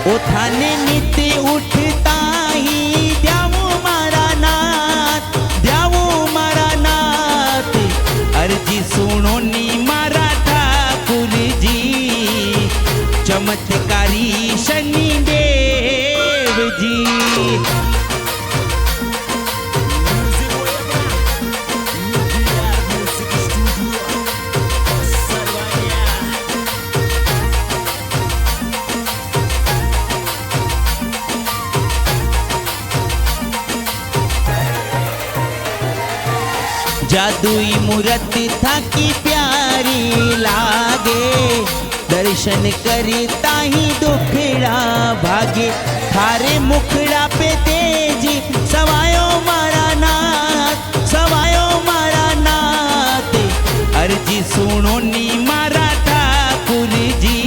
ओठाने नित्य उठता ही द्यावो मारा नाथ, द्यावो मारा नाथ। अर्जी सुनो नी मारा ठाकुर जी, चमत्कारी शनि देव जी। जादुई मूरत था की प्यारी लागे, दर्शन करता ही दुखड़ा भागे। थारे मुखड़ा पे तेजी सवायो मारा नाथ, सवायो मारा नाथ। अर्जी सुनो नी मारा ठाकुर जी,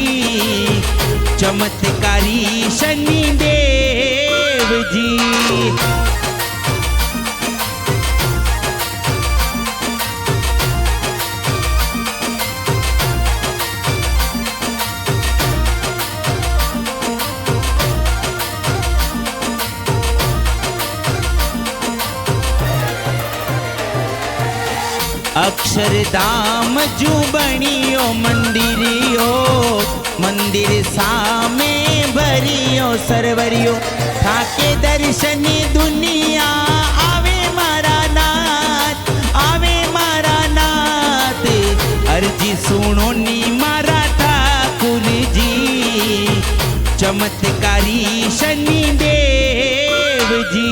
चमत्कारी शनि देव जी। अक्षरधाम जू बणियो मंदिरियो, मंदिर सामे भरियो सरवरियो। थाके दर्शन दुनिया आवे मारा नाथ, आवे मारा नाथ। अर्जी सुनो नी मारा ठाकुर जी, चमत्कारी शनि देव जी।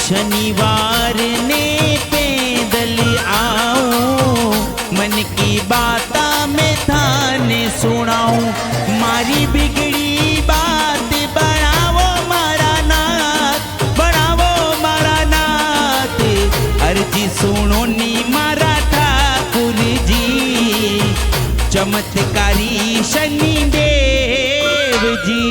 शनिवार ने पैदल आऊं, मन की बाता में थाने सुनाऊं। मारी बिगड़ी बात बढ़ावो मारा नाथ, बढ़ावो मारा नाथ। अर्जी सुनो नी मारा ठाकुर जी, चमत्कारी शनि देव जी।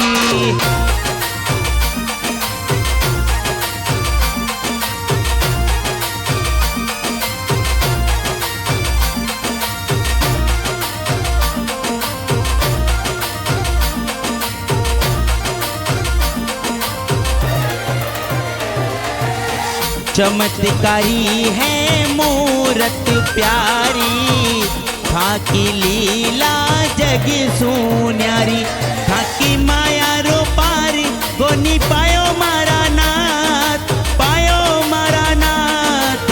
चमत्कारी है मूरत प्यारी, थाकी लीला जग सुन्यारी। थाकी माया रो पार कोनी पायो मारा नाथ, पायो मारा नाथ।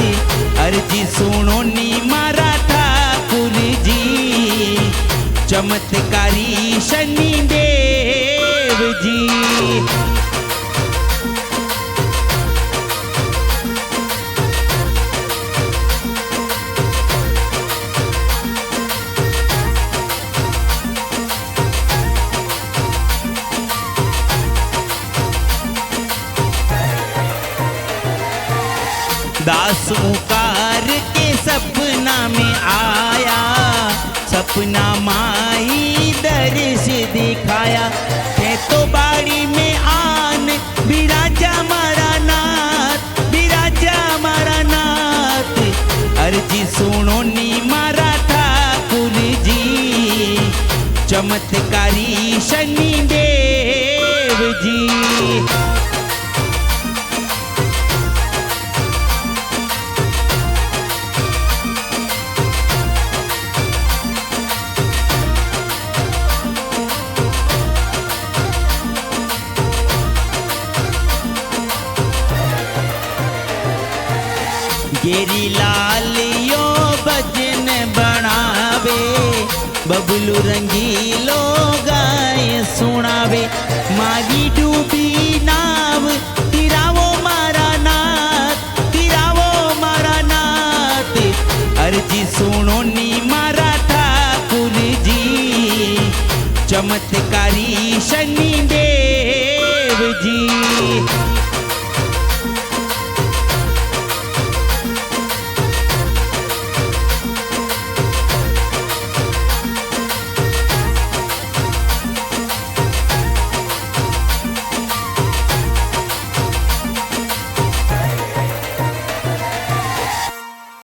अर्जी सुनो नी मारा ठाकुर जी, चमत्कारी शनि देव जी। दास उकार के सपना में आया, सपना माही दर्श दिखाया। है तो बाड़ी में आन बिराजा मारा नाथ, बिराजा मारा नाथ। अर्जी सुनो नी मारा ठाकुर जी, चमत्कारी शनि देव जी। गेरी लाल यो भजन बनावे, बबलू रंगीलो गाय सुनावे। मारी डूबी नाव तिरावो मारा नाथ, तिरावो मारा नाथ। अर्जी सुनो नी मारा ठाकुर जी, चमत्कारी शनि देव जी।